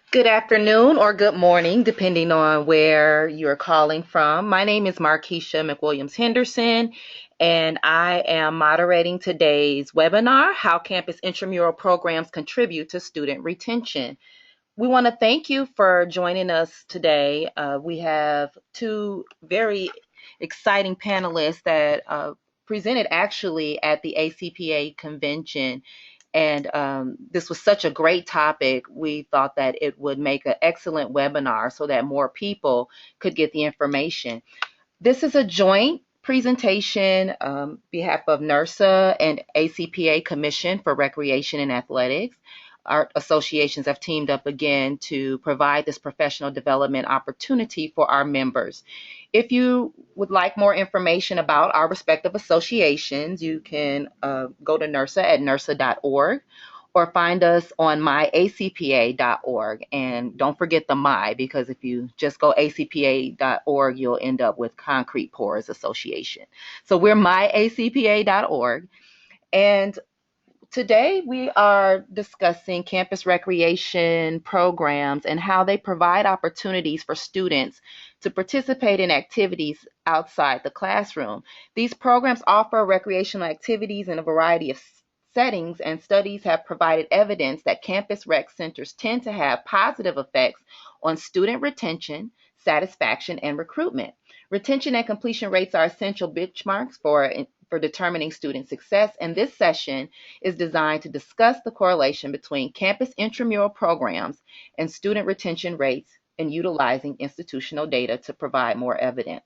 Good afternoon or good morning, depending on where you're calling from. My name is Markeisha McWilliams Henderson, and I am moderating today's webinar, How Campus Intramural Programs Contribute to Student Retention. We want to thank you for joining us today. We have two very exciting panelists that presented actually at the ACPA convention. And this was such a great topic. We thought that it would make an excellent webinar so that more people could get the information. This is a joint presentation on behalf of NERSA and ACPA Commission for Recreation and Athletics. Our associations have teamed up again to provide this professional development opportunity for our members. If you would like more information about our respective associations, you can go to NERSA at nersa.org or find us on myacpa.org. And don't forget the my, because if you just go acpa.org, you'll end up with Concrete Pours Association. So we're myacpa.org. And today we are discussing campus recreation programs and how they provide opportunities for students to participate in activities outside the classroom. These programs offer recreational activities in a variety of settings, and studies have provided evidence that campus rec centers tend to have positive effects on student retention, satisfaction, and recruitment. Retention and completion rates are essential benchmarks for determining student success, and this session is designed to discuss the correlation between campus intramural programs and student retention rates and utilizing institutional data to provide more evidence.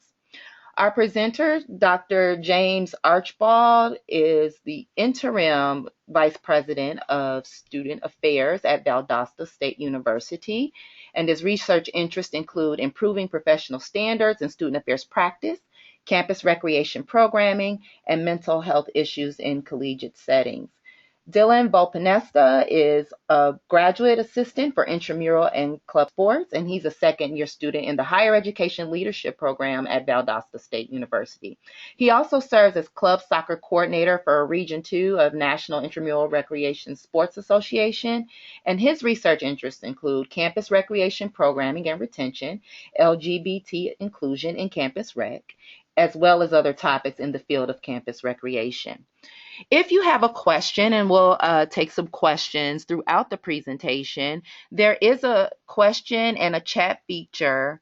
Our presenter, Dr. James Archibald, is the Interim Vice President of Student Affairs at Valdosta State University, and his research interests include improving professional standards and student affairs practice, campus recreation programming, and mental health issues in collegiate settings. Dylan Volpanesta is a graduate assistant for intramural and club sports, and he's a second-year student in the Higher Education Leadership Program at Valdosta State University. He also serves as club soccer coordinator for Region 2 of National Intramural Recreation Sports Association, and his research interests include campus recreation programming and retention, LGBT inclusion in campus rec, as well as other topics in the field of campus recreation. If you have a question, and we'll take some questions throughout the presentation, there is a question and a chat feature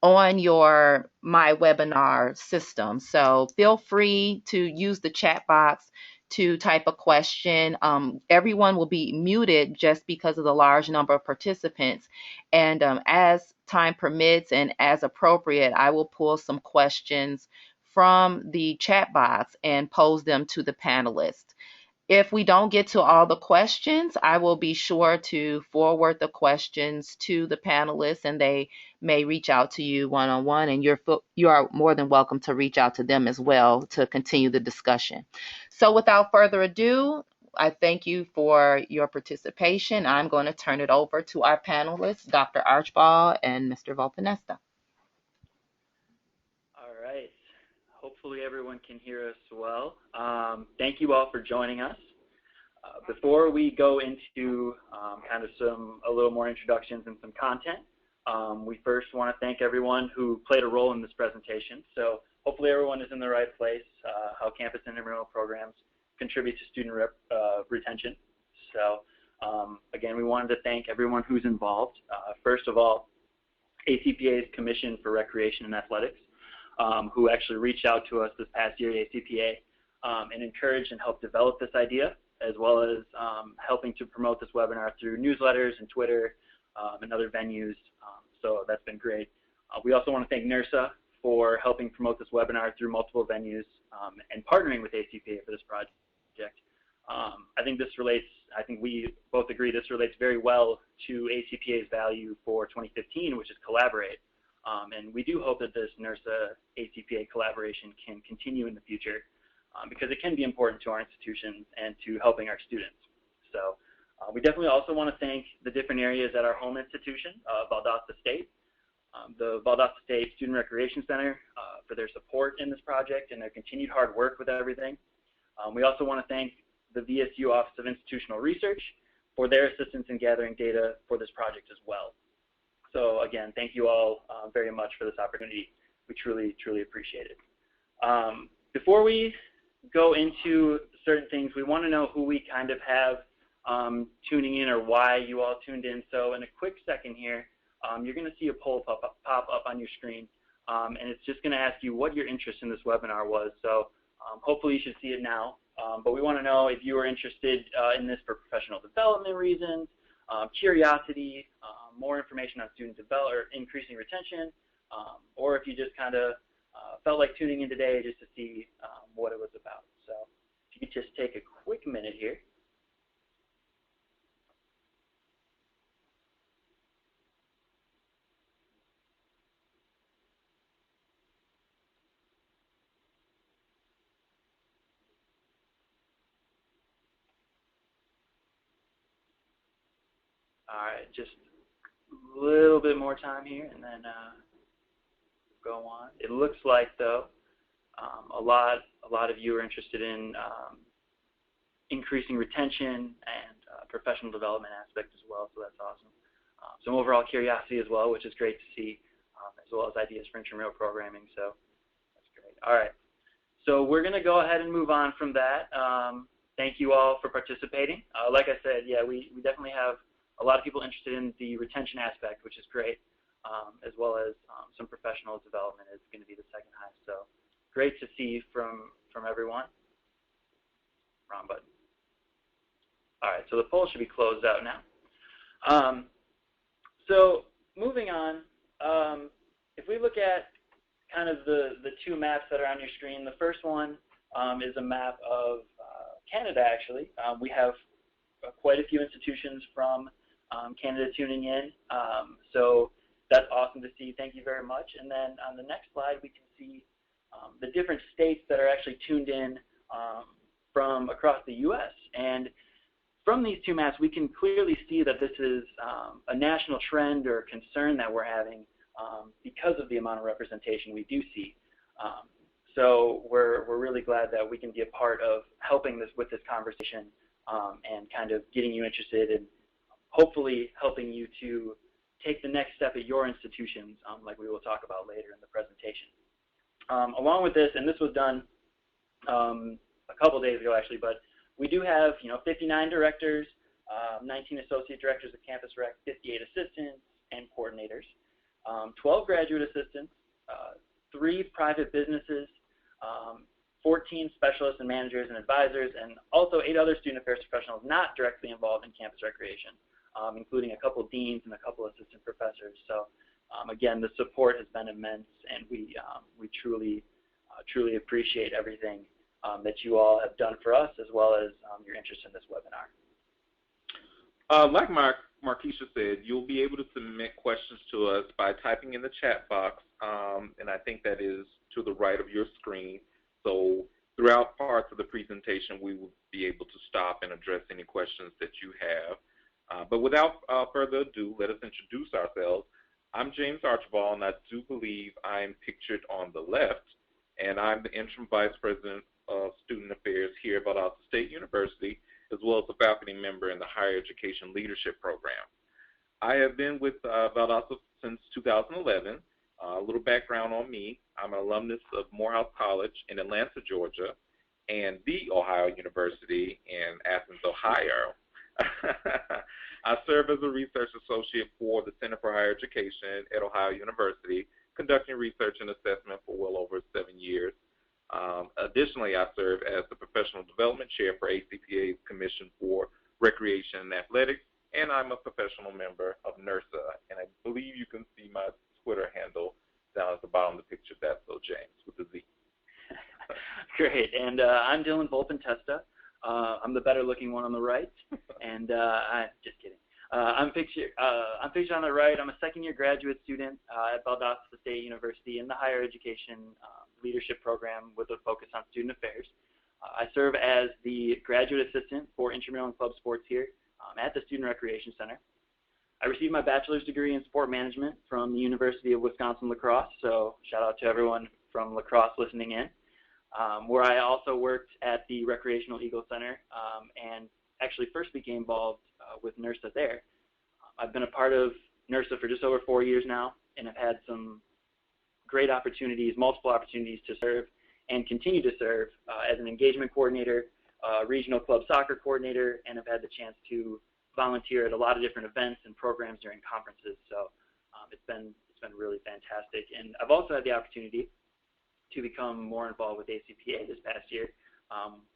on your My Webinar system. So feel free to use the chat box to type a question. Everyone will be muted just because of the large number of participants. And as time permits and as appropriate, I will pull some questions from the chat box and pose them to the panelists. If we don't get to all the questions, I will be sure to forward the questions to the panelists, and they may reach out to you one-on-one, and you are more than welcome to reach out to them as well to continue the discussion. So without further ado, I thank you for your participation. I'm going to turn it over to our panelists, Dr. Archibald and Mr. Volpanesta. All right. Hopefully everyone can hear us well. Thank you all for joining us. Before we go into kind of a little more introductions and some content, we first want to thank everyone who played a role in this presentation. So hopefully everyone is in the right place, how campus intramural programs contribute to student retention. So again, we wanted to thank everyone who's involved. First of all, ACPA's Commission for Recreation and Athletics, who actually reached out to us this past year at ACPA and encouraged and helped develop this idea, as well as helping to promote this webinar through newsletters and Twitter and other venues. So that's been great. We also want to thank NERSA for helping promote this webinar through multiple venues and partnering with ACPA for this project. I think we both agree this relates very well to ACPA's value for 2015, which is collaborate. And we do hope that this NERSA ACPA collaboration can continue in the future because it can be important to our institutions and to helping our students. So we definitely also want to thank the different areas at our home institution, Valdosta State, the Valdosta State Student Recreation Center for their support in this project and their continued hard work with everything. We also want to thank the VSU Office of Institutional Research for their assistance in gathering data for this project as well. So again, thank you all very much for this opportunity. We truly, truly appreciate it. Before we go into certain things, we want to know who we kind of have tuning in or why you all tuned in. So in a quick second here, you're going to see a poll pop up on your screen, and it's just going to ask you what your interest in this webinar was. So hopefully you should see it now, but we want to know if you are interested in this for professional development reasons, curiosity, more information on student development or increasing retention, or if you just kind of felt like tuning in today just to see what it was about. So if you could just take a quick minute here. All right, just a little bit more time here, and then go on. It looks like, though, a lot of you are interested in increasing retention and professional development aspect as well, so that's awesome. Some overall curiosity as well, which is great to see, as well as ideas for intramural programming, so that's great. All right, so we're going to go ahead and move on from that. Thank you all for participating. Like I said, yeah, we definitely have a lot of people interested in the retention aspect, which is great, as well as some professional development is going to be the second highest. So great to see from everyone. Wrong button. All right, so the poll should be closed out now. So moving on, if we look at kind of the two maps that are on your screen, the first one is a map of Canada, actually. We have quite a few institutions from Canada tuning in, so that's awesome to see. Thank you very much. And then on the next slide, we can see the different states that are actually tuned in from across the U.S. And from these two maps, we can clearly see that this is a national trend or concern that we're having because of the amount of representation we do see. So we're really glad that we can be a part of helping with this conversation and kind of getting you interested and hopefully helping you to take the next step at your institutions, like we will talk about later in the presentation. Along with this, and this was done a couple days ago actually, but we do have 59 directors, 19 associate directors of campus rec, 58 assistants and coordinators, 12 graduate assistants, 3 private businesses, 14 specialists and managers and advisors, and also 8 other student affairs professionals not directly involved in campus recreation, including a couple deans and a couple assistant professors. So again, the support has been immense, and we truly appreciate everything that you all have done for us, as well as your interest in this webinar. Like Markeisha said, you'll be able to submit questions to us by typing in the chat box, and I think that is to the right of your screen. So throughout parts of the presentation, we will be able to stop and address any questions that you have. But without further ado, let us introduce ourselves. I'm James Archibald, and I do believe I'm pictured on the left, and I'm the Interim Vice President of Student Affairs here at Valdosta State University, as well as a faculty member in the Higher Education Leadership Program. I have been with Valdosta since 2011. A little background on me: I'm an alumnus of Morehouse College in Atlanta, Georgia, and The Ohio University in Athens, Ohio. I serve as a research associate for the Center for Higher Education at Ohio University, conducting research and assessment for well over 7 years. Additionally, I serve as the Professional Development Chair for ACPA's Commission for Recreation and Athletics, and I'm a professional member of NERSA. And I believe you can see my Twitter handle down at the bottom of the picture. That's so James with the Z. Great, and I'm Dylan Volpin-Testa. I'm the better looking one on the right, and I'm just kidding. I'm pictured on the right. I'm a second-year graduate student at Valdosta State University in the Higher Education Leadership Program with a focus on student affairs. I serve as the graduate assistant for intramural and club sports here at the Student Recreation Center. I received my bachelor's degree in sport management from the University of Wisconsin-La Crosse, so shout out to everyone from La Crosse listening in, where I also worked at the Recreational Eagle Center and actually first became involved with NERSA there. I've been a part of NERSA for just over 4 years now, and have had some great opportunities, multiple opportunities to serve and continue to serve as an engagement coordinator, regional club soccer coordinator, and have had the chance to volunteer at a lot of different events and programs during conferences. So it's been really fantastic. And I've also had the opportunity to become more involved with ACPA this past year,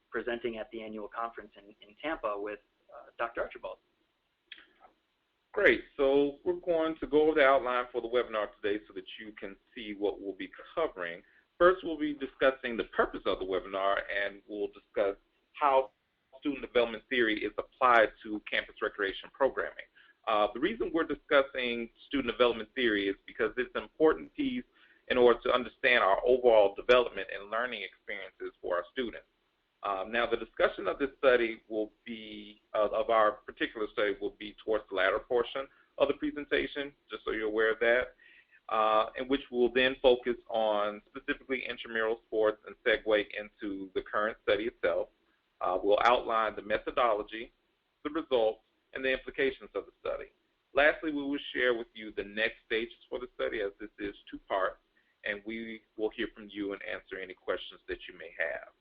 presenting at the annual conference in Tampa with Dr. Archibald. Great. So we're going to go over the outline for the webinar today so that you can see what we'll be covering. First, we'll be discussing the purpose of the webinar, and we'll discuss how student development theory is applied to campus recreation programming. The reason we're discussing student development theory is because it's an important piece in order to understand our overall development and learning experiences for our students. Now, the discussion of this study will be, of our particular study, will be towards the latter portion of the presentation, just so you're aware of that, in which we'll then focus on specifically intramural sports and segue into the current study itself. We'll outline the methodology, the results, and the implications of the study. Lastly, we will share with you the next stages for the study, as this is 2 parts, and we will hear from you and answer any questions that you may have.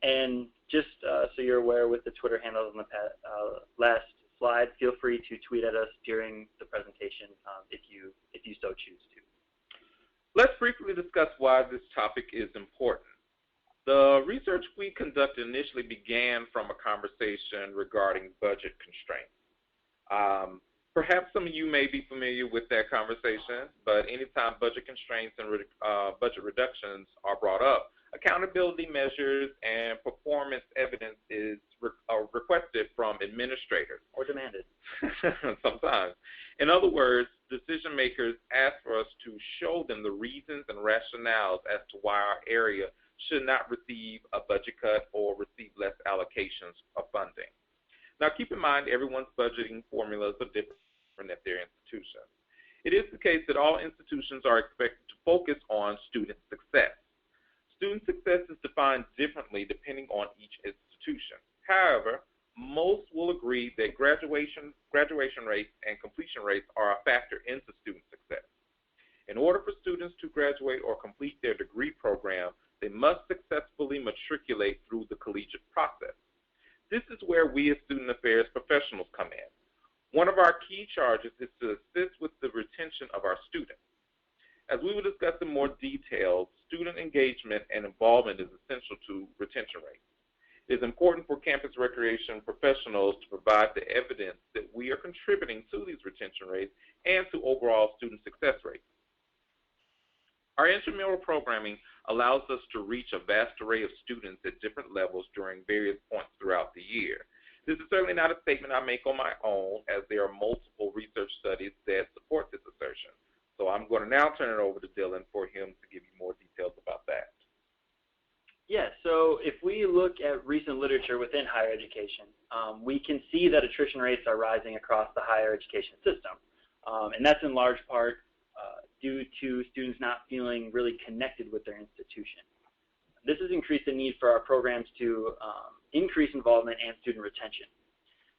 And just so you're aware, with the Twitter handles on the last slide, feel free to tweet at us during the presentation if you so choose to. Let's briefly discuss why this topic is important. The research we conducted initially began from a conversation regarding budget constraints. Perhaps some of you may be familiar with that conversation, but anytime budget constraints and budget reductions are brought up, accountability measures and performance evidence is requested from administrators. Or demanded. Sometimes. In other words, decision makers ask for us to show them the reasons and rationales as to why our area should not receive a budget cut or receive less allocations of funding. Now, keep in mind, everyone's budgeting formulas are different at their institution. It is the case that all institutions are expected to focus on student success. Student success is defined differently depending on each institution. However, most will agree that graduation rates and completion rates are a factor into student success. In order for students to graduate or complete their degree program, they must successfully matriculate through the collegiate process. This is where we as student affairs professionals come in. One of our key charges is to assist with the retention of our students. As we will discuss in more detail, student engagement and involvement is essential to retention rates. It is important for campus recreation professionals to provide the evidence that we are contributing to these retention rates and to overall student success rates. Our intramural programming allows us to reach a vast array of students at different levels during various points throughout the year. This is certainly not a statement I make on my own, as there are multiple research studies that support this assertion. So I'm going to now turn it over to Dylan for him to give you more details about that. Yeah, so if we look at recent literature within higher education, we can see that attrition rates are rising across the higher education system. And that's in large part due to students not feeling really connected with their institution. This has increased the need for our programs to increase involvement and student retention.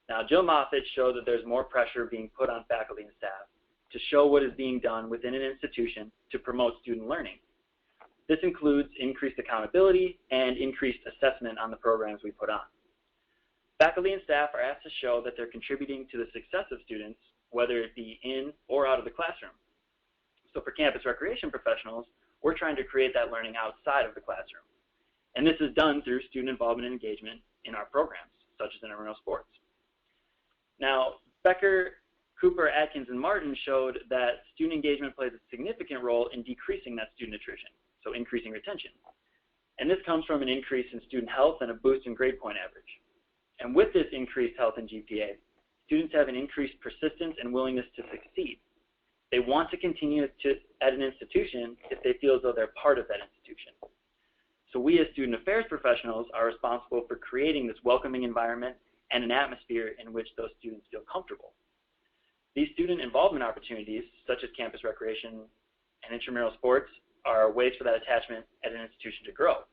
Now, Jill Moffitt showed that there's more pressure being put on faculty and staff to show what is being done within an institution to promote student learning. This includes increased accountability and increased assessment on the programs we put on. Faculty and staff are asked to show that they're contributing to the success of students, whether it be in or out of the classroom. So for campus recreation professionals, we're trying to create that learning outside of the classroom. And this is done through student involvement and engagement in our programs, such as intramural sports. Now, Becker, Cooper, Atkins, and Martin showed that student engagement plays a significant role in decreasing that student attrition, so increasing retention. And this comes from an increase in student health and a boost in grade point average. And with this increased health and GPA, students have an increased persistence and willingness to succeed. They want to continue at an institution if they feel as though they're part of that institution. So we as student affairs professionals are responsible for creating this welcoming environment and an atmosphere in which those students feel comfortable. These student involvement opportunities, such as campus recreation and intramural sports, are ways for that attachment at an institution to grow.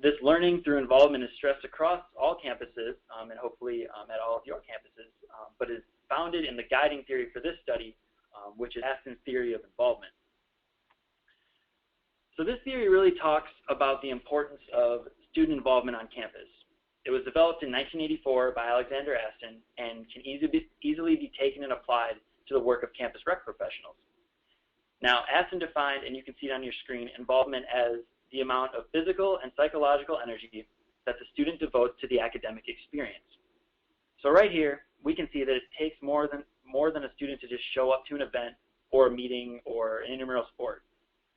This learning through involvement is stressed across all campuses and hopefully at all of your campuses, but is found grounded in the guiding theory for this study, which is Aston's theory of involvement. So this theory really talks about the importance of student involvement on campus. It was developed in 1984 by Alexander Aston and can easily be taken and applied to the work of campus rec professionals. Now, Aston defined, and you can see it on your screen, involvement as the amount of physical and psychological energy that the student devotes to the academic experience. So right here, we can see that it takes more than a student to just show up to an event or a meeting or an intramural sport.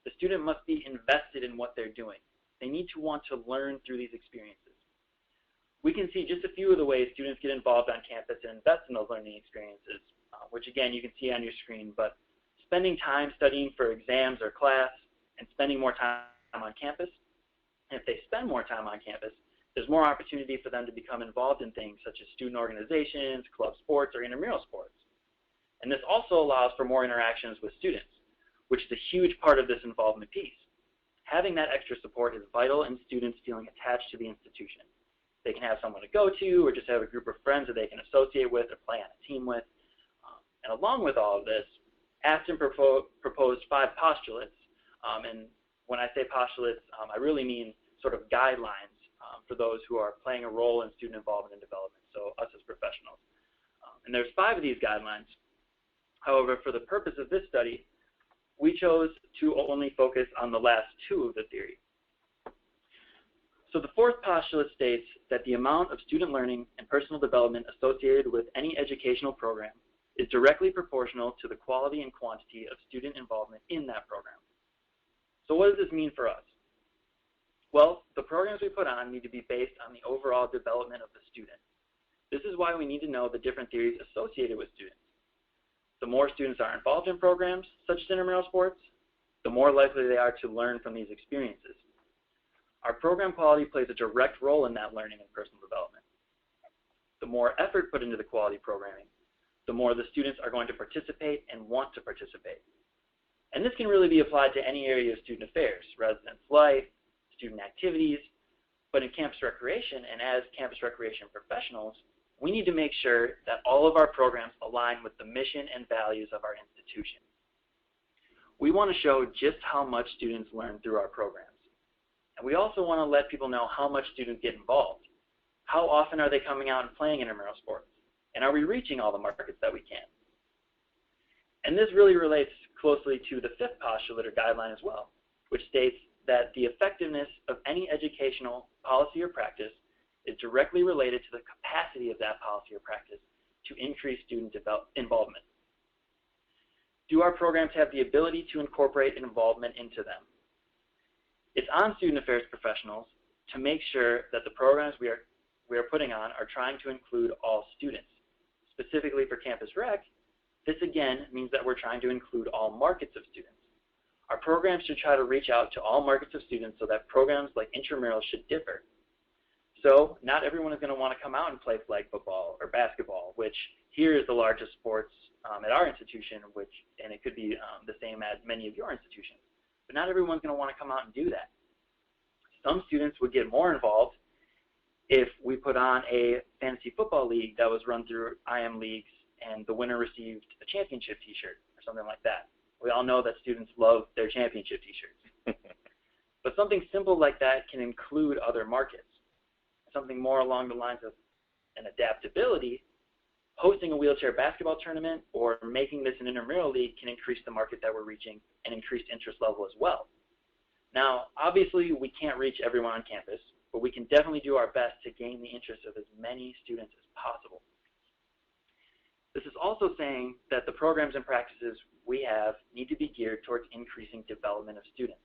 The student must be invested in what they're doing. They need to want to learn through these experiences. We can see just a few of the ways students get involved on campus and invest in those learning experiences, which again, you can see on your screen, but spending time studying for exams or class and spending more time on campus. And if they spend more time on campus, there's more opportunity for them to become involved in things such as student organizations, club sports, or intramural sports. And this also allows for more interactions with students, which is a huge part of this involvement piece. Having that extra support is vital in students feeling attached to the institution. They can have someone to go to or just have a group of friends that they can associate with or play on a team with. And along with all of this, Aston proposed 5 postulates. And when I say postulates, I really mean sort of guidelines for those who are playing a role in student involvement and development, so us as professionals. And there's 5 of these guidelines. However, for the purpose of this study, we chose to only focus on the last 2 of the theory. So the 4th postulate states that the amount of student learning and personal development associated with any educational program is directly proportional to the quality and quantity of student involvement in that program. So what does this mean for us? Well, the programs we put on need to be based on the overall development of the student. This is why we need to know the different theories associated with students. The more students are involved in programs such as intramural sports, the more likely they are to learn from these experiences. Our program quality plays a direct role in that learning and personal development. The more effort put into the quality programming, the more the students are going to participate and want to participate. And this can really be applied to any area of student affairs, residence life, student activities, but in campus recreation and as campus recreation professionals, we need to make sure that all of our programs align with the mission and values of our institution. We want to show just how much students learn through our programs. And we also want to let people know how much students get involved. How often are they coming out and playing intramural sports? And are we reaching all the markets that we can? And this really relates closely to the 5th postulate or guideline as well, which states that the effectiveness of any educational policy or practice is directly related to the capacity of that policy or practice to increase student involvement. Do our programs have the ability to incorporate involvement into them? It's on student affairs professionals to make sure that the programs we are putting on are trying to include all students. Specifically for campus rec, this again means that we're trying to include all markets of students. Our programs should try to reach out to all markets of students so that programs like intramural should differ. So not everyone is going to want to come out and play flag football or basketball, which here is the largest sports at our institution, and it could be the same at many of your institutions. But not everyone's going to want to come out and do that. Some students would get more involved if we put on a fantasy football league that was run through IM leagues and the winner received a championship t-shirt or something like that. We all know that students love their championship t-shirts. But something simple like that can include other markets. Something more along the lines of an adaptability, hosting a wheelchair basketball tournament or making this an intramural league can increase the market that we're reaching and increase interest level as well. Now, obviously, we can't reach everyone on campus, but we can definitely do our best to gain the interest of as many students as possible. This is also saying that the programs and practices we have need to be geared towards increasing development of students.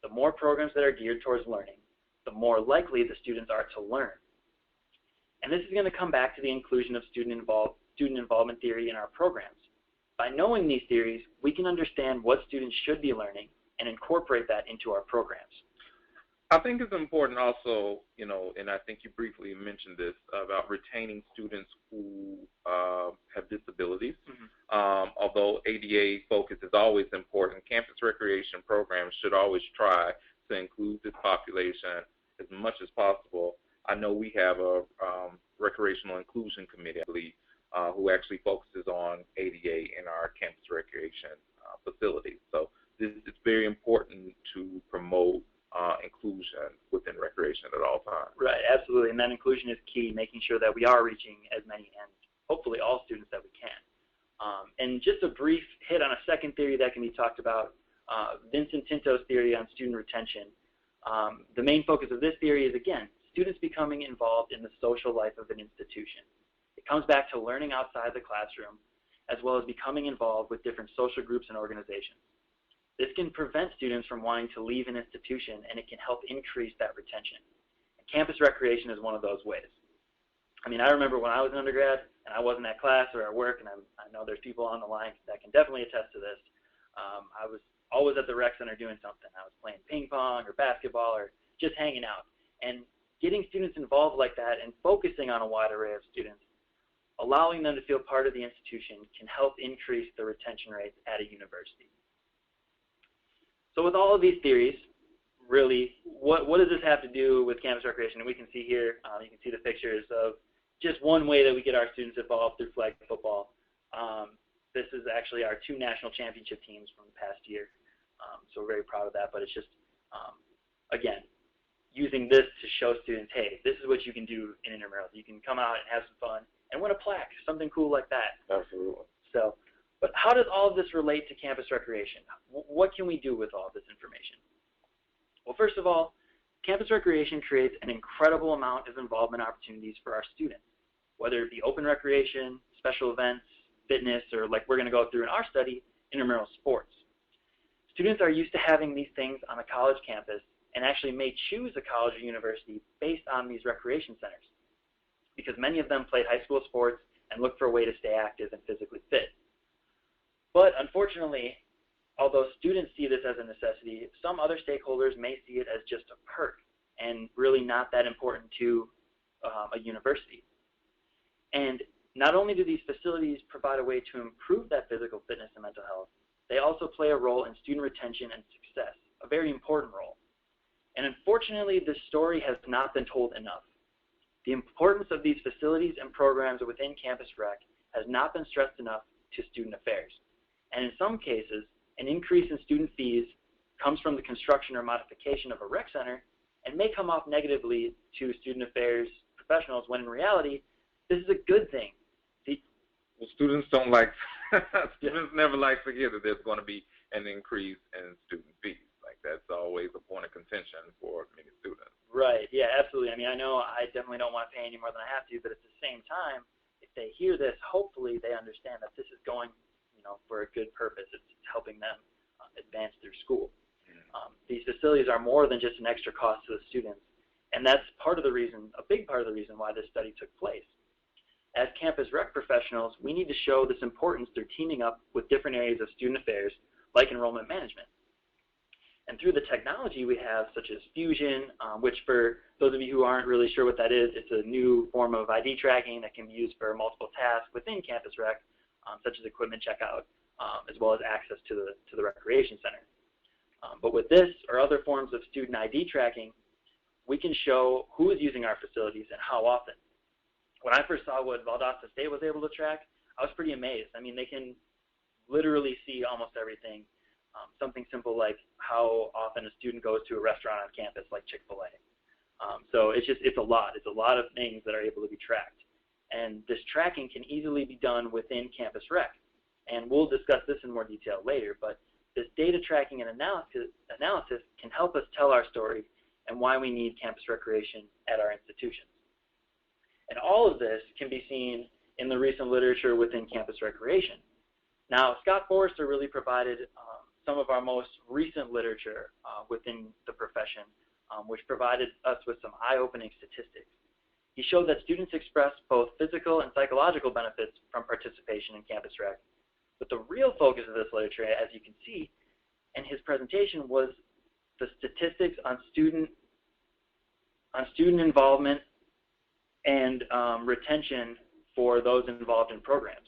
The more programs that are geared towards learning, the more likely the students are to learn. And this is going to come back to the inclusion of student involvement theory in our programs. By knowing these theories, we can understand what students should be learning and incorporate that into our programs. I think it's important also, and I think you briefly mentioned this, about retaining students who have disabilities. Although ADA focus is always important, campus recreation programs should always try to include this population as much as possible. I know we have a recreational inclusion committee, I believe, who actually focuses on ADA in our campus recreation facilities. So it's very important to promote inclusion within recreation at all times. Right, absolutely, and that inclusion is key, making sure that we are reaching as many and hopefully all students that we can. And just a brief hit on a second theory that can be talked about, Vincent Tinto's theory on student retention. The main focus of this theory is, again, students becoming involved in the social life of an institution. It comes back to learning outside the classroom, as well as becoming involved with different social groups and organizations. This can prevent students from wanting to leave an institution, and it can help increase that retention. And campus recreation is one of those ways. I mean, I remember when I was an undergrad and I wasn't at class or at work, and I know there's people on the line that can definitely attest to this. I was always at the rec center doing something. I was playing ping pong or basketball or just hanging out. And getting students involved like that and focusing on a wide array of students, allowing them to feel part of the institution, can help increase the retention rates at a university. So with all of these theories, really, what does this have to do with campus recreation? And we can see here, you can see the pictures of just one way that we get our students involved through flag football. This is actually our 2 national championship teams from the past year. So we're very proud of that, but it's just, again, using this to show students, hey, this is what you can do in intramurals. You can come out and have some fun and win a plaque, something cool like that. Absolutely. So, but how does all of this relate to campus recreation? What can we do with all of this information? Well, first of all, campus recreation creates an incredible amount of involvement opportunities for our students, whether it be open recreation, special events, fitness, or like we're going to go through in our study, intramural sports. Students are used to having these things on a college campus and actually may choose a college or university based on these recreation centers, because many of them played high school sports and look for a way to stay active and physically fit. But unfortunately, although students see this as a necessity, some other stakeholders may see it as just a perk and really not that important to a university. And not only do these facilities provide a way to improve that physical fitness and mental health, they also play a role in student retention and success, a very important role. And unfortunately, this story has not been told enough. The importance of these facilities and programs within campus rec has not been stressed enough to student affairs. And in some cases, an increase in student fees comes from the construction or modification of a rec center and may come off negatively to student affairs professionals, when in reality, this is a good thing. Well, students don't like, students never like to hear that there's going to be an increase in student fees. Like, that's always a point of contention for many students. Right, yeah, absolutely. I mean, I know I definitely don't want to pay any more than I have to, but at the same time, if they hear this, hopefully they understand that this is going, for a good purpose. It's helping them advance through school. These facilities are more than just an extra cost to the students, and that's part of the reason, a big part of the reason why this study took place. As campus rec professionals, we need to show this importance through teaming up with different areas of student affairs, like enrollment management. And through the technology we have, such as Fusion, which for those of you who aren't really sure what that is, it's a new form of ID tracking that can be used for multiple tasks within campus rec, such as equipment checkout, as well as access to the recreation center. But with this or other forms of student ID tracking, we can show who is using our facilities and how often. When I first saw what Valdosta State was able to track, I was pretty amazed. I mean, they can literally see almost everything. Something simple like how often a student goes to a restaurant on campus, like Chick-fil-A. So it's a lot. It's a lot of things that are able to be tracked. And this tracking can easily be done within campus rec. And we'll discuss this in more detail later, but this data tracking and analysis can help us tell our story and why we need campus recreation at our institutions. And all of this can be seen in the recent literature within campus recreation. Now, Scott Forrester really provided some of our most recent literature within the profession, which provided us with some eye-opening statistics. He showed that students express both physical and psychological benefits from participation in campus rec. But the real focus of this literature, as you can see in his presentation, was the statistics on student involvement and retention for those involved in programs.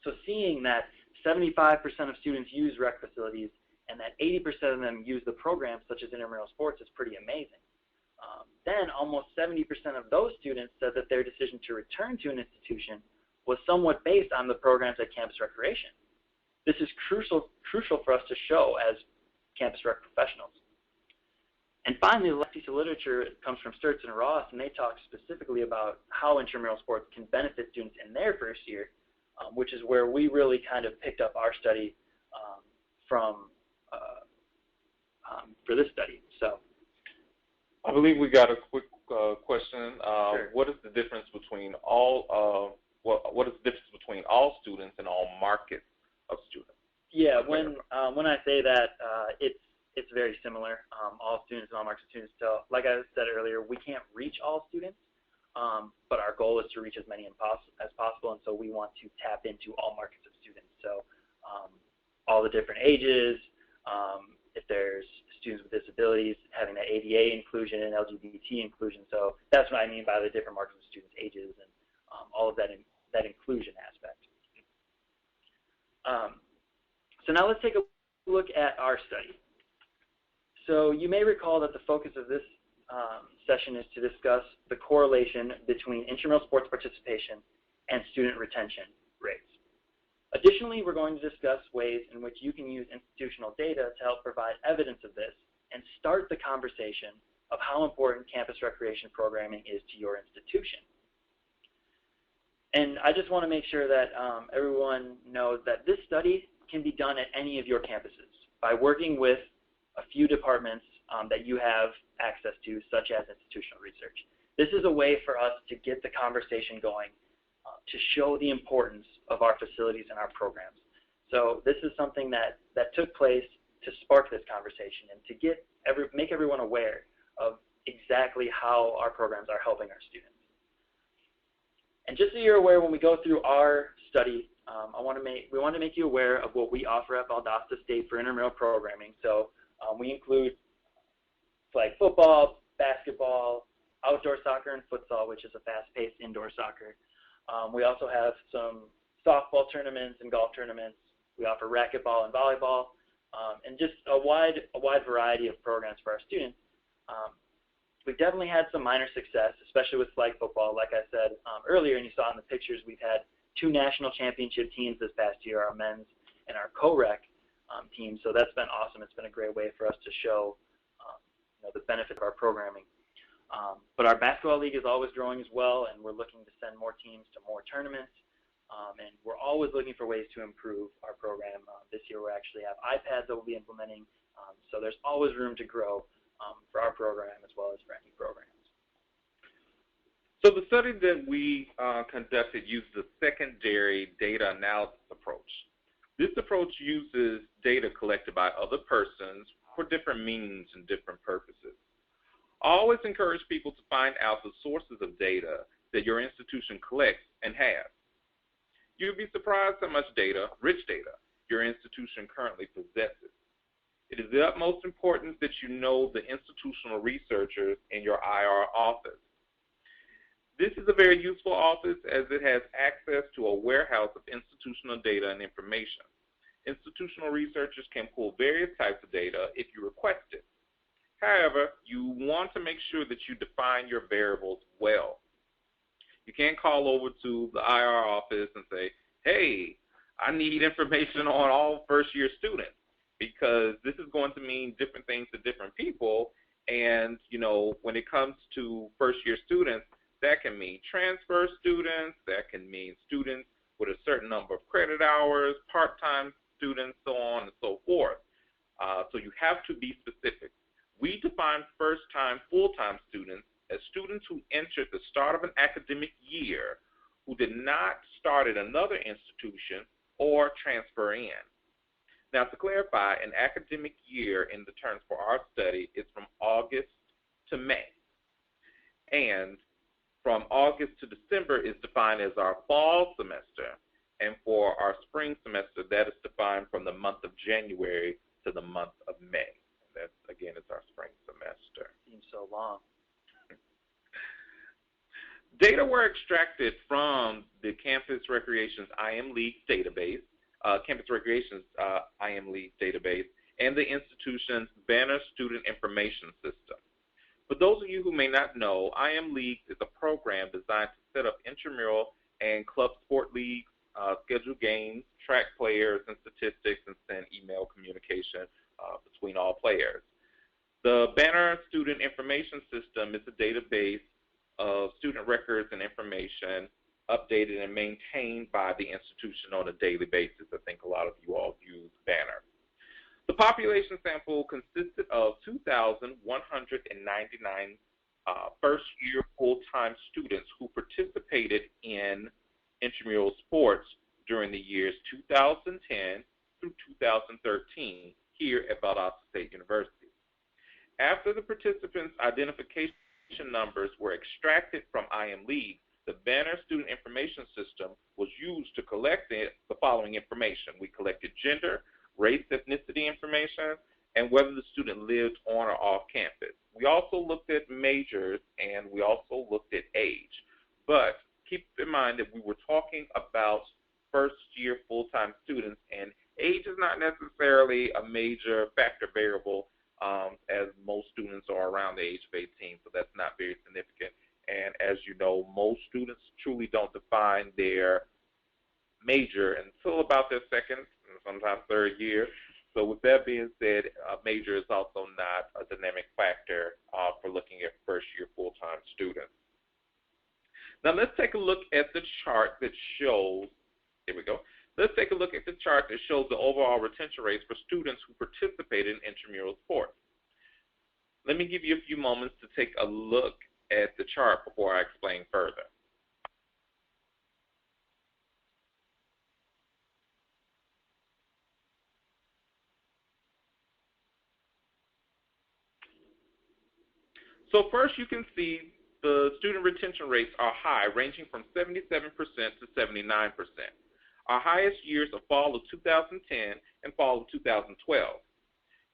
So seeing that 75% of students use rec facilities and that 80% of them use the programs such as intramural sports is pretty amazing. Then almost 70% of those students said that their decision to return to an institution was somewhat based on the programs at Campus Recreation. This is crucial for us to show as campus rec professionals. And finally, the last piece of literature comes from Sturtz and Ross, and they talk specifically about how intramural sports can benefit students in their first year, which is where we really kind of picked up our study for this study. So, I believe we got a quick question. Sure. What is the difference between all what is the difference between all students and all markets of students? Yeah, when I say that, it's very similar. All students and all markets of students. So, like I said earlier, we can't reach all students, but our goal is to reach as many as possible, and so we want to tap into all markets of students. So, all the different ages, if there's students with disabilities, having that ADA inclusion and LGBT inclusion. So that's what I mean by the different markets of students' ages and all of that inclusion aspect. So now let's take a look at our study. So you may recall that the focus of this session is to discuss the correlation between intramural sports participation and student retention rates. Additionally, we're going to discuss ways in which you can use institutional data to help provide evidence of this and start the conversation of how important campus recreation programming is to your institution. And I just want to make sure that everyone knows that this study can be done at any of your campuses by working with a few departments that you have access to, such as institutional research. This is a way for us to get the conversation going, to show the importance of our facilities and our programs. So this is something that took place to spark this conversation and to make everyone aware of exactly how our programs are helping our students. And just so you're aware, when we go through our study, we want to make you aware of what we offer at Valdosta State for intramural programming. So we include flag football, basketball, outdoor soccer, and futsal, which is a fast-paced indoor soccer. We also have some softball tournaments and golf tournaments. We offer racquetball and volleyball, and just a wide variety of programs for our students. We've definitely had some minor success, especially with flag football. Like I said earlier, and you saw in the pictures, we've had 2 national championship teams this past year, our men's and our co-rec teams. So that's been awesome. It's been a great way for us to show the benefit of our programming. But our basketball league is always growing as well, and we're looking to send more teams to more tournaments. And we're always looking for ways to improve our program. This year we actually have iPads that we'll be implementing. So there's always room to grow for our program as well as for any programs. So the study that we conducted used the secondary data analysis approach. This approach uses data collected by other persons for different meanings and different purposes. I always encourage people to find out the sources of data that your institution collects and has. You'll be surprised how much data, rich data, your institution currently possesses. It is of utmost importance that you know the institutional researchers in your IR office. This is a very useful office as it has access to a warehouse of institutional data and information. Institutional researchers can pull various types of data if you request it. However, you want to make sure that you define your variables well. You can't call over to the IR office and say, hey, I need information on all first-year students, because this is going to mean different things to different people. And, when it comes to first-year students, that can mean transfer students, that can mean students with a certain number of credit hours, part-time students, so on and so forth. So you have to be specific. We define first-time, full-time students as students who entered the start of an academic year who did not start at another institution or transfer in. Now, to clarify, an academic year in the terms for our study is from August to May. And from August to December is defined as our fall semester. And for our spring semester, that is defined from the month of January to the month of May. That, again, is our spring semester. Seems so long. Data were extracted from the Campus Recreation's IM League database, Campus Recreation's IM League database, and the institution's Banner Student Information System. For those of you who may not know, IM League is a program designed to set up intramural and club sport leagues, schedule games, track players and statistics, and send email communication between all players. The Banner Student Information System is a database of student records and information updated and maintained by the institution on a daily basis. I think a lot of you all use Banner. The population sample consisted of 2,199 first-year full-time students who participated in intramural sports during the years 2010 through 2013 here at Valdosta State University. After the participants' identification numbers were extracted from IM League, the Banner Student Information System was used to collect the following information. We collected gender, race, ethnicity information, and whether the student lived on or off campus. We also looked at majors, and we also looked at age. But keep in mind that we were talking about first-year full-time students, and age is not necessarily a major factor variable, as most students are around the age of 18, so that's not very significant. And as you know, most students truly don't define their major until about their second and sometimes third year. So with that being said, major is also not a dynamic factor for looking at first-year full-time students. Now let's take a look at the chart that shows, here we go. Let's take a look at the chart that shows the overall retention rates for students who participate in intramural sports. Let me give you a few moments to take a look at the chart before I explain further. So first you can see the student retention rates are high, ranging from 77% to 79%. Our highest years are fall of 2010 and fall of 2012.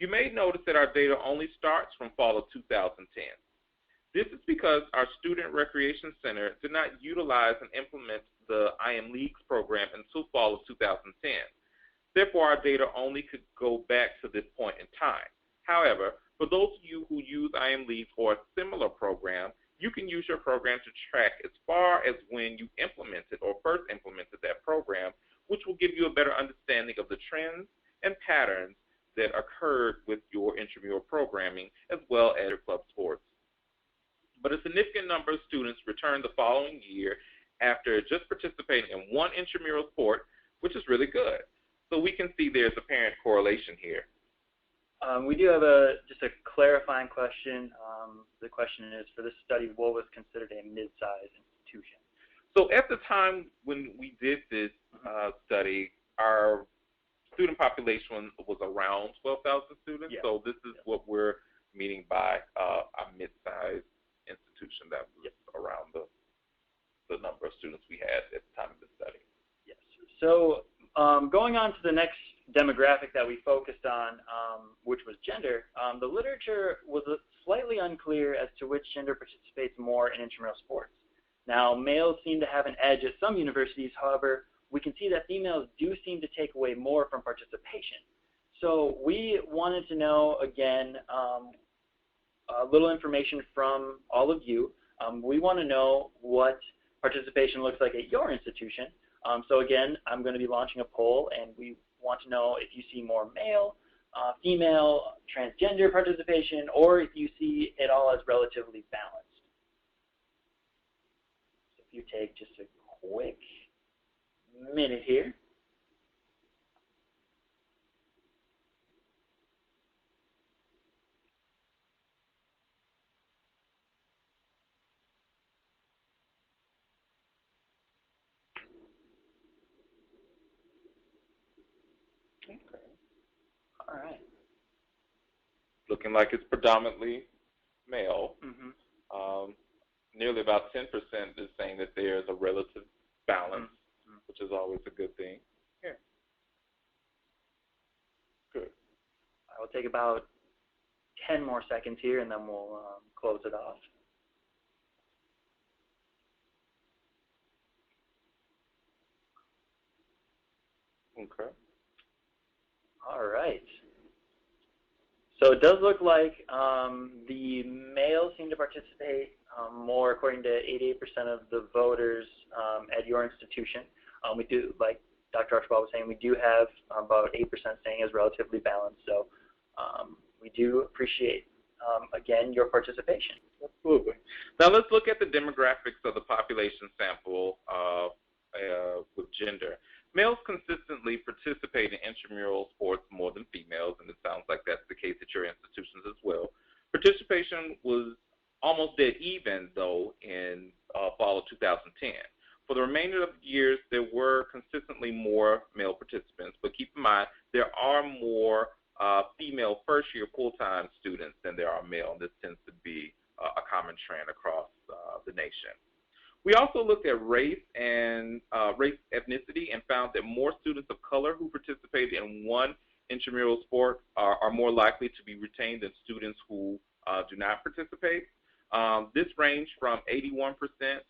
You may notice that our data only starts from fall of 2010. This is because our Student Recreation Center did not utilize and implement the IM Leagues program until fall of 2010. Therefore, our data only could go back to this point in time. However, for those of you who use IM Leagues or a similar program, you can use your program to track as far as when you implemented or first implemented that program, which will give you a better understanding of the trends and patterns that occurred with your intramural programming as well as your club sports. But a significant number of students return the following year after just participating in one intramural sport, which is really good. So we can see there's apparent correlation here. We do have just a clarifying question. The question is, for this study, what was considered a mid-sized institution? So at the time when we did this study, our student population was around 12,000 students. Yeah. So this is what we're meaning by a mid-sized institution that was around the number of students we had at the time of the study. Yes. So going on to the next demographic that we focused on, which was gender, the literature was slightly unclear as to which gender participates more in intramural sports. Now, males seem to have an edge at some universities. However, we can see that females do seem to take away more from participation. So we wanted to know, again, a little information from all of you. We want to know what participation looks like at your institution. So again, I'm going to be launching a poll, and we want to know if you see more male, female, transgender participation, or if you see it all as relatively balanced. So if you take just a quick minute here. Okay. All right. Looking like it's predominantly male. Mm-hmm. Nearly about 10% is saying that there's a relative balance, which is always a good thing. Yeah. Good. I will take about 10 more seconds here, and then we'll close it off. Okay. All right. So it does look like the males seem to participate more, according to 88% of the voters at your institution. We do, like Dr. Archibald was saying, we do have about 8% saying is relatively balanced. So we do appreciate, again, your participation. Absolutely. Now let's look at the demographics of the population sample with gender. Males consistently participate in intramural sports more than females, and it sounds like that's the case at your institutions as well. Participation was almost dead even, though, in fall of 2010. For the remainder of the years, there were consistently more male participants, but keep in mind there are more female first-year full-time students than there are male, and this tends to be a common trend across the nation. We also looked at race and race ethnicity and found that more students of color who participate in one intramural sport are more likely to be retained than students who do not participate. This ranged from 81%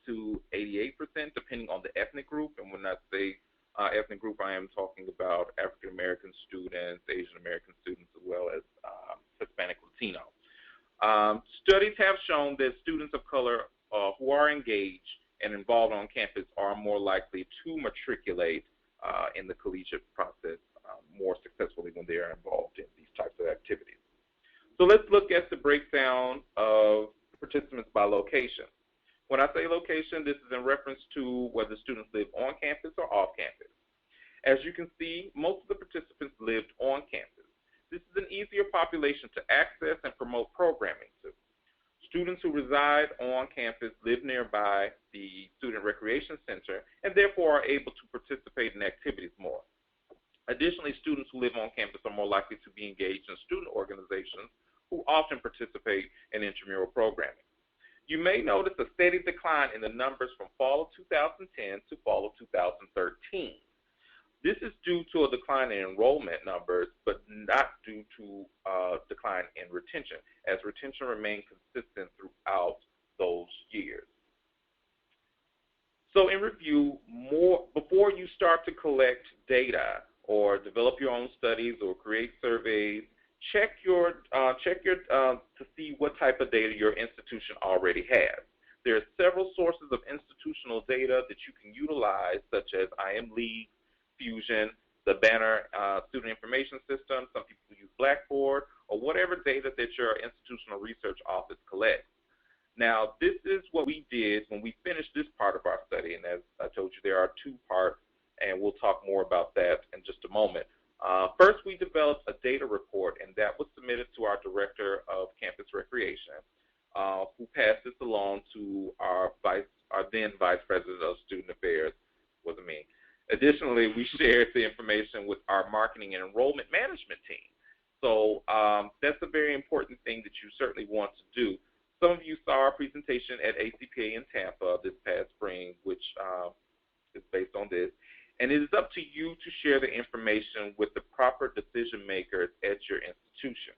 to 88%, depending on the ethnic group. And when I say ethnic group, I am talking about African American students, Asian American students, as well as Hispanic Latino. Studies have shown that students of color who are engaged and involved on campus are more likely to matriculate in the collegiate process more successfully when they are involved in these types of activities. So let's look at the breakdown of participants by location. When I say location, this is in reference to whether students live on campus or off campus. As you can see, most of the participants lived on campus. This is an easier population to access and promote programming to. Students who reside on campus live nearby the Student Recreation Center and therefore are able to participate in activities more. Additionally, students who live on campus are more likely to be engaged in student organizations who often participate in intramural programming. You may notice a steady decline in the numbers from fall of 2010 to fall of 2013. This is due to a decline in enrollment numbers, but not due to a decline in retention, as retention remained consistent throughout those years. So in review, before you start to collect data or develop your own studies or create surveys, check to see what type of data your institution already has. There are several sources of institutional data that you can utilize, such as IMLeague, Fusion, the Banner Student Information System. Some people use Blackboard, or whatever data that your institutional research office collects. Now, this is what we did when we finished this part of our study, and as I told you, there are two parts, and we'll talk more about that in just a moment. First, we developed a data report, and that was submitted to our Director of Campus Recreation, who passed this along to our then Vice President of Student Affairs, wasn't me. Additionally, we shared the information with our marketing and enrollment management team. So that's a very important thing that you certainly want to do. Some of you saw our presentation at ACPA in Tampa this past spring, which is based on this. And it is up to you to share the information with the proper decision makers at your institution.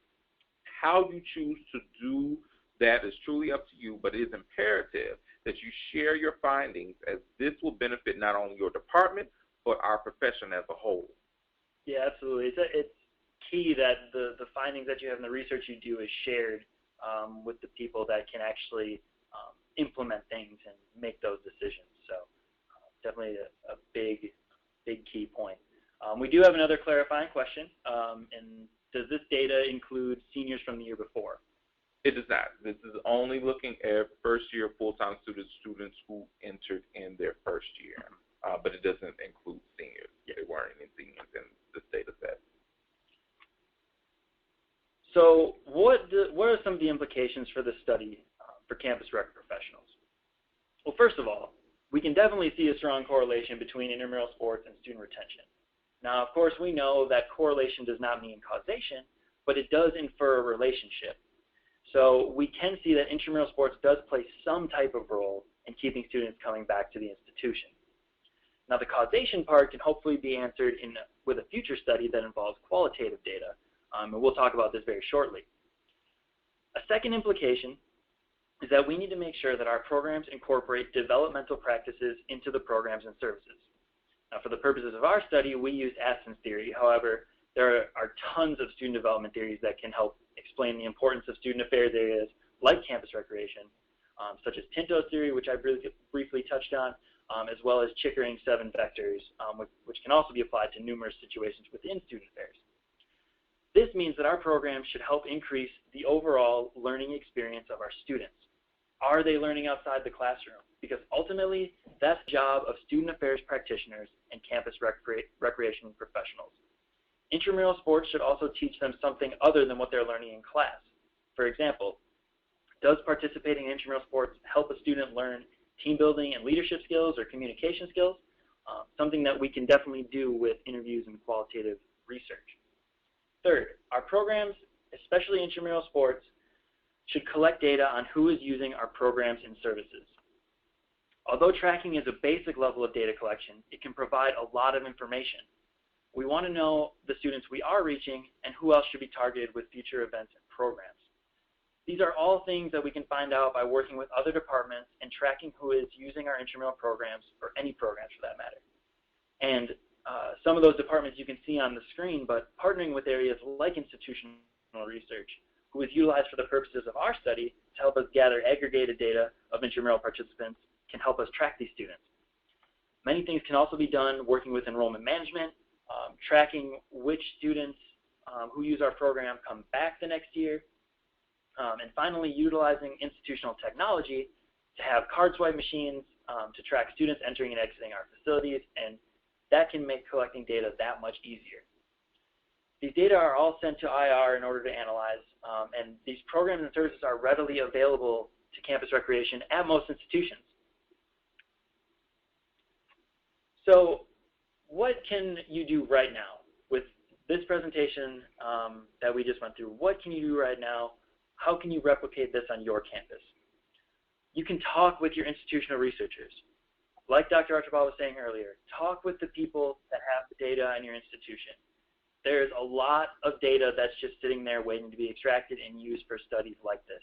How you choose to do that is truly up to you, but it is imperative that you share your findings, as this will benefit not only your department, but our profession as a whole. Yeah, absolutely. It's key that the findings that you have and the research you do is shared with the people that can actually implement things and make those decisions. So definitely a big key point. We do have another clarifying question, and does this data include seniors from the year before? It does not. This is only looking at first-year full-time students who entered in their first year, but it doesn't include seniors. There weren't any seniors in this data set. So what are some of the implications for this study for campus rec professionals? Well, first of all, we can definitely see a strong correlation between intramural sports and student retention. Now, of course, we know that correlation does not mean causation, but it does infer a relationship. So we can see that intramural sports does play some type of role in keeping students coming back to the institution. Now, the causation part can hopefully be answered with a future study that involves qualitative data, and we'll talk about this very shortly. A second implication is that we need to make sure that our programs incorporate developmental practices into the programs and services. Now, for the purposes of our study, we used Aspen's theory. However, there are tons of student development theories that can help explain the importance of student affairs areas like campus recreation, such as Tinto's theory, which I briefly touched on, as well as Chickering's 7 vectors, which can also be applied to numerous situations within student affairs. This means that our program should help increase the overall learning experience of our students. Are they learning outside the classroom? Because ultimately, that's the job of student affairs practitioners and campus recreation professionals. Intramural sports should also teach them something other than what they're learning in class. For example, does participating in intramural sports help a student learn team building and leadership skills or communication skills? Something that we can definitely do with interviews and qualitative research. Third, our programs, especially intramural sports, should collect data on who is using our programs and services. Although tracking is a basic level of data collection, it can provide a lot of information. We want to know the students we are reaching and who else should be targeted with future events and programs. These are all things that we can find out by working with other departments and tracking who is using our intramural programs, or any programs for that matter. And some of those departments you can see on the screen, but partnering with areas like institutional research, who is utilized for the purposes of our study to help us gather aggregated data of intramural participants, can help us track these students. Many things can also be done working with enrollment management, tracking which students who use our program come back the next year, and finally utilizing institutional technology to have card swipe machines to track students entering and exiting our facilities, and that can make collecting data that much easier. These data are all sent to IR in order to analyze, and these programs and services are readily available to campus recreation at most institutions. So what can you do right now with this presentation that we just went through? What can you do right now? How can you replicate this on your campus? You can talk with your institutional researchers. Like Dr. Archibald was saying earlier, talk with the people that have the data in your institution. There's a lot of data that's just sitting there waiting to be extracted and used for studies like this.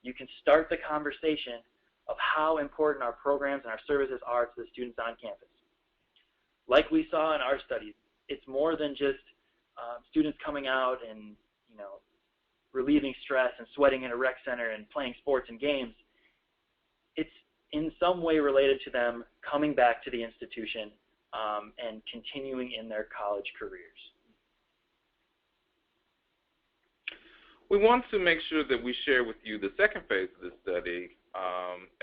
You can start the conversation of how important our programs and our services are to the students on campus. Like we saw in our studies, it's more than just students coming out and relieving stress and sweating in a rec center and playing sports and games. It's in some way related to them coming back to the institution and continuing in their college careers. We want to make sure that we share with you the second phase of this study,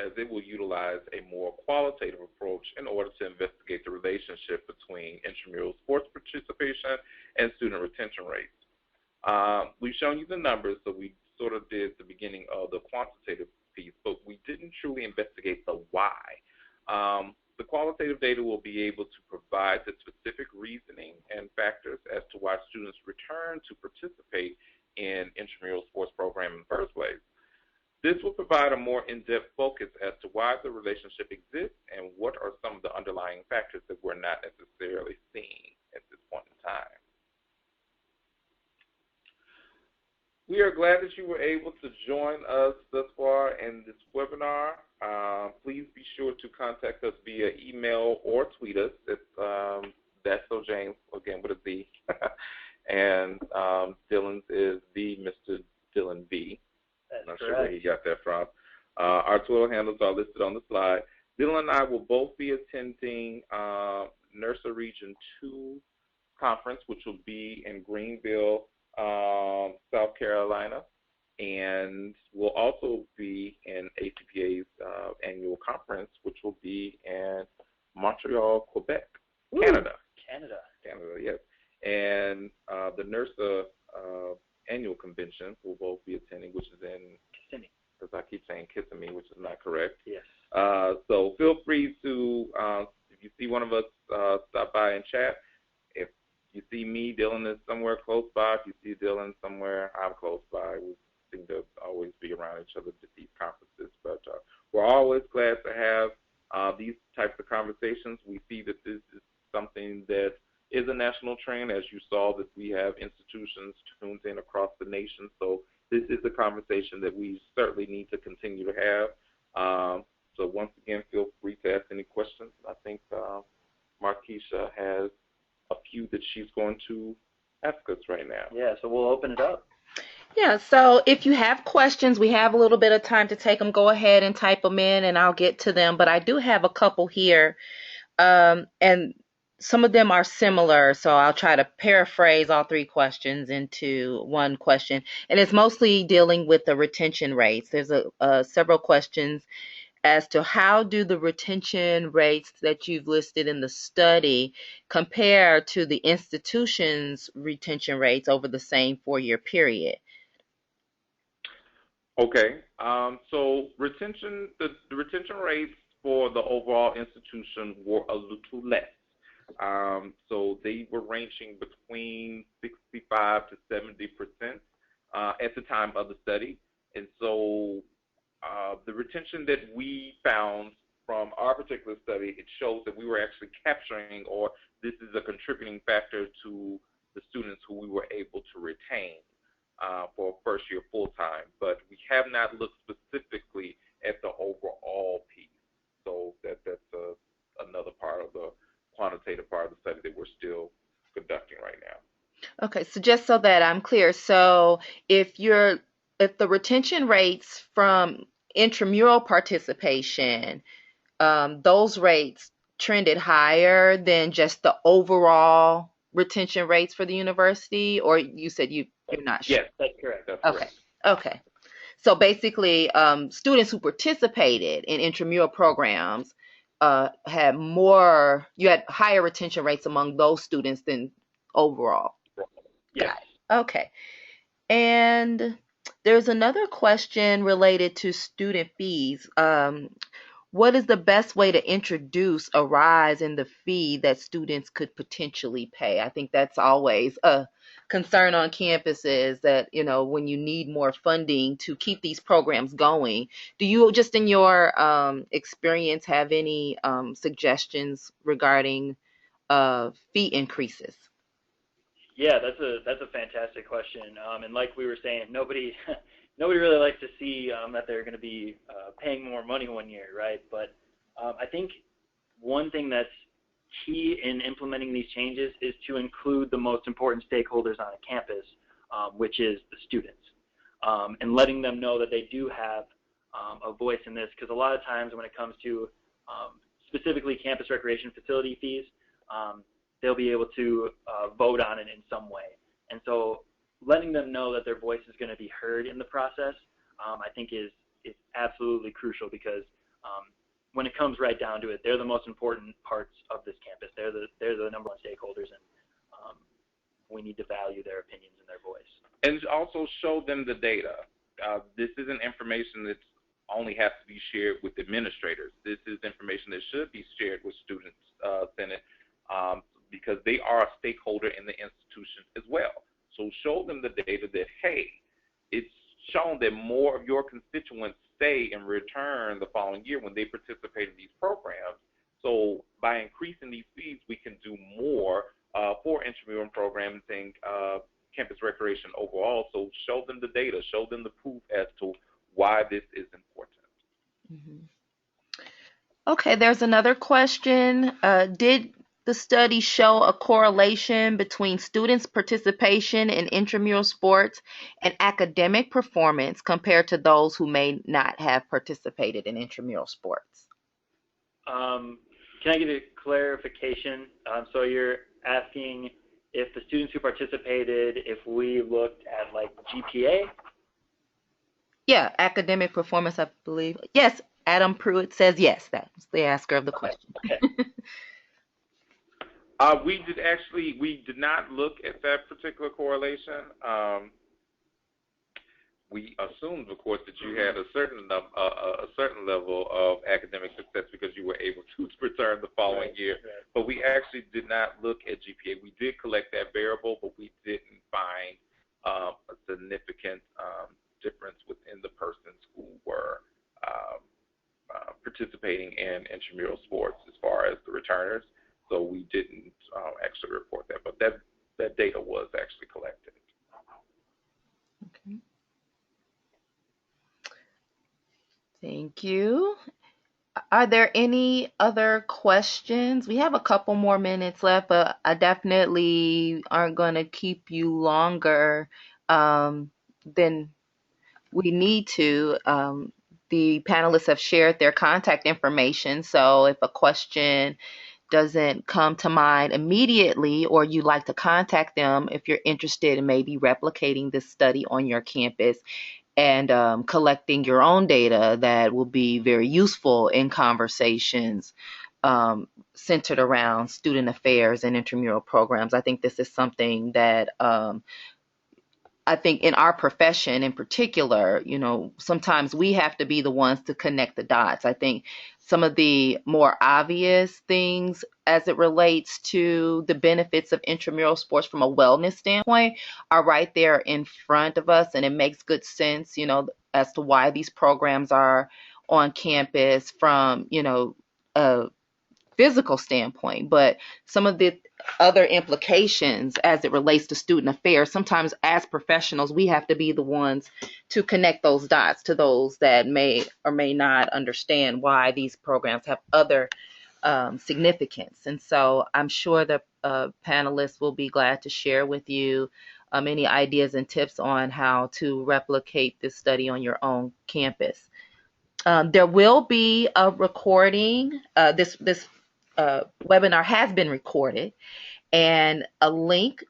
as it will utilize a more qualitative approach in order to investigate the relationship between intramural sports participation and student retention rates. We've shown you the numbers, so we sort of did the beginning of the quantitative piece, but we didn't truly investigate the why. The qualitative data will be able to provide the specific reasoning and factors as to why students return to participate in intramural sports program in the first place. This will provide a more in-depth focus as to why the relationship exists and what are some of the underlying factors that we're not necessarily seeing at this point in time. We are glad that you were able to join us thus far in this webinar. Please be sure to contact us via email or tweet us. It's That's So James, again with a Z. And Dylan's is the Mr. Dylan V. That's I'm not correct. sure where he got that from. Our Twitter handles are listed on the slide. Dylan and I will both be attending NERSA Region 2 conference, which will be in Greenville, South Carolina, and we'll also be in ACPA's annual conference, which will be in Montreal, Quebec, Canada. Canada, yes. And the NERSA annual convention we'll both be attending, which is in Kissimmee. Because I keep saying Kissimmee, which is not correct. Yes. So feel free to, if you see one of us, stop by and chat. If you see me, Dylan is somewhere close by. If you see Dylan somewhere, I'm close by. We seem to always be around each other at these conferences. But we're always glad to have these types of conversations. We see that this is something that is a national trend. As you saw, that we have institutions tuned in across the nation. So this is a conversation that we certainly need to continue to have. So once again, feel free to ask any questions. I think Markeisha has a few that she's going to ask us right now. Yeah, so we'll open it up. Yeah, so if you have questions, we have a little bit of time to take them. Go ahead and type them in and I'll get to them. But I do have a couple here, and some of them are similar. So I'll try to paraphrase all three questions into one question. And it's mostly dealing with the retention rates. There's several questions as to how do the retention rates that you've listed in the study compare to the institution's retention rates over the same 4-year period. Okay. So the retention rates for the overall institution were a little less. So they were ranging between 65 to 70% at the time of the study. And so the retention that we found from our particular study, it shows that we were actually capturing, or this is a contributing factor to the students who we were able to retain for first year full time. But we have not looked specifically at the overall piece. So that's another part of the quantitative part of the study that we're still conducting right now. Okay, so just so that I'm clear, so if the retention rates from intramural participation, those rates trended higher than just the overall retention rates for the university, or you said you're not sure? Yes, that's correct. That's Okay, correct. okay. So basically, students who participated in intramural programs you had higher retention rates among those students than overall. Yes. Got it. Okay. And there's another question related to student fees. What is the best way to introduce a rise in the fee that students could potentially pay? I think that's always a concern on campuses that, when you need more funding to keep these programs going. Do you, just in your experience, have any suggestions regarding fee increases? Yeah, that's a fantastic question. And like we were saying, nobody nobody really likes to see that they're going to be paying more money one year, right? But I think one thing that's key in implementing these changes is to include the most important stakeholders on a campus, which is the students, and letting them know that they do have a voice in this. Because a lot of times when it comes to specifically campus recreation facility fees, they'll be able to vote on it in some way. And so letting them know that their voice is going to be heard in the process, I think is absolutely crucial, because when it comes right down to it, they're the most important parts of this campus. They're the number one stakeholders, and we need to value their opinions and their voice. And also show them the data. This isn't information that only has to be shared with administrators. This is information that should be shared with students, Senate, because they are a stakeholder in the institution as well. So show them the data that, hey, it's shown that more of your constituents stay in return the following year when they participate in these programs. So by increasing these fees, we can do more for intramural programs and campus recreation overall. So show them the data, show them the proof as to why this is important. Mm-hmm. Okay, there's another question. Did the study show a correlation between students' participation in intramural sports and academic performance compared to those who may not have participated in intramural sports? Can I give you a clarification? So you're asking if the students who participated, if we looked at like GPA? Yeah, academic performance, I believe. Yes, Adam Pruitt says yes. That's the asker of the question. Okay. We did not look at that particular correlation. We assumed, of course, that you had a certain level of academic success because you were able to return the following year. Right. But we actually did not look at GPA. We did collect that variable, but we didn't find a significant difference within the persons who were participating in intramural sports as far as the returners. So we didn't actually report that, but that data was actually collected. Okay. Thank you. Are there any other questions? We have a couple more minutes left, but I definitely aren't going to keep you longer. then we need to. The panelists have shared their contact information, so if a question doesn't come to mind immediately or you'd like to contact them if you're interested in maybe replicating this study on your campus and collecting your own data that will be very useful in conversations centered around student affairs and intramural programs. I think this is something that I think in our profession in particular, sometimes we have to be the ones to connect the dots. I think some of the more obvious things as it relates to the benefits of intramural sports from a wellness standpoint are right there in front of us, and it makes good sense, as to why these programs are on campus from, a physical standpoint, but some of the other implications as it relates to student affairs, sometimes as professionals, we have to be the ones to connect those dots to those that may or may not understand why these programs have other significance. And so I'm sure the panelists will be glad to share with you any ideas and tips on how to replicate this study on your own campus. There will be a recording. This webinar has been recorded, and a link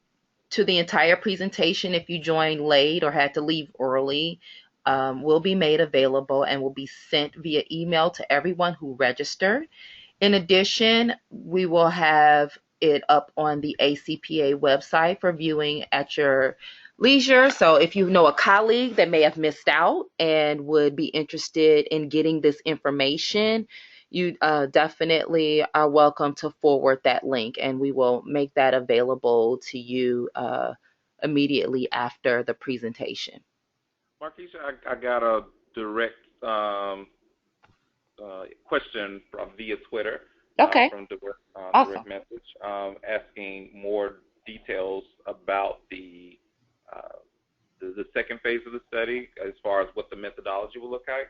to the entire presentation, if you joined late or had to leave early, will be made available and will be sent via email to everyone who registered. In addition, we will have it up on the ACPA website for viewing at your leisure. So if you know a colleague that may have missed out and would be interested in getting this information, you definitely are welcome to forward that link, and we will make that available to you immediately after the presentation. Markeisha, I got a direct question from via Twitter. Okay. From Awesome. direct message, asking more details about the second phase of the study as far as what the methodology will look like.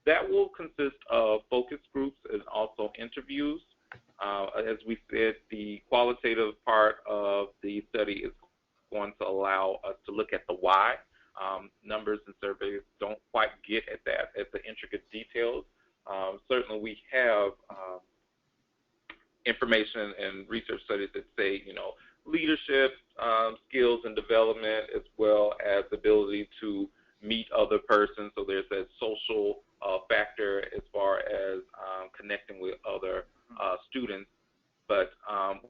That will consist of focus groups and also interviews. As we said, the qualitative part of the study is going to allow us to look at the why. Numbers and surveys don't quite get at that, at the intricate details. Certainly we have information and research studies that say, leadership skills and development, as well as ability to meet other persons. So there's that social factor as far as connecting with other students. But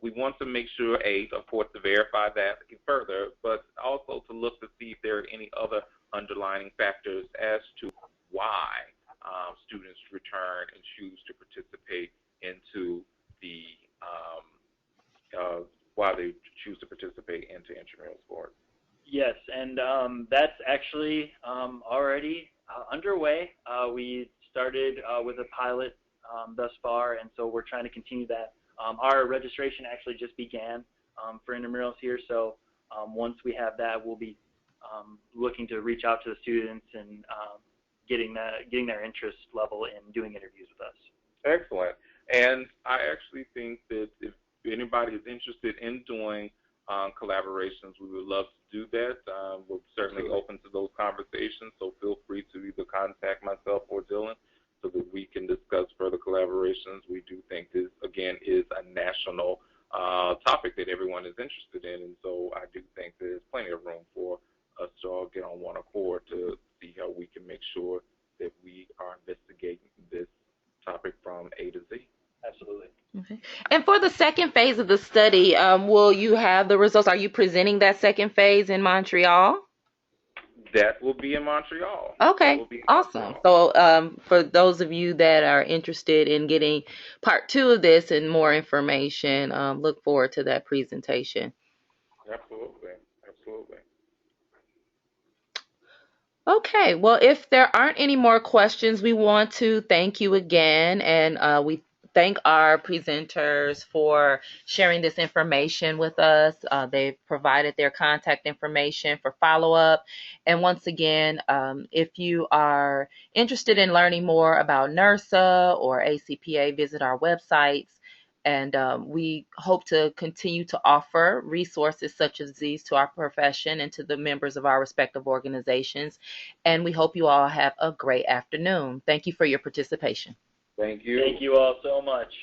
we want to make sure, of course, to verify that further, but also to look to see if there are any other underlying factors as to why students return and choose to participate into intramural sports. Yes, and that's actually already underway. We started with a pilot thus far, and so we're trying to continue that. Our registration actually just began for intramurals here, so once we have that, we'll be looking to reach out to the students and getting their interest level in doing interviews with us. Excellent. And I actually think that if anybody is interested in doing collaborations, we would love to do that. We're certainly open to those conversations, so feel free to either contact myself or Dylan so that we can discuss further collaborations. We do think this, again, is a national topic that everyone is interested in, and so I do think there's plenty of room for us to all get on one accord to see how we can make sure that we are investigating this topic from A to Z. Absolutely. Okay. And for the second phase of the study, will you have the results? Are you presenting that second phase in Montreal? That will be in Montreal. Okay, awesome. So for those of you that are interested in getting part 2 of this and more information, look forward to that presentation. Absolutely. Absolutely. Okay, well, if there aren't any more questions, we want to thank you again, and we thank our presenters for sharing this information with us. They've provided their contact information for follow-up. And once again, if you are interested in learning more about NERSA or ACPA, visit our websites And we hope to continue to offer resources such as these to our profession and to the members of our respective organizations. And we hope you all have a great afternoon. Thank you for your participation. Thank you. Thank you all so much.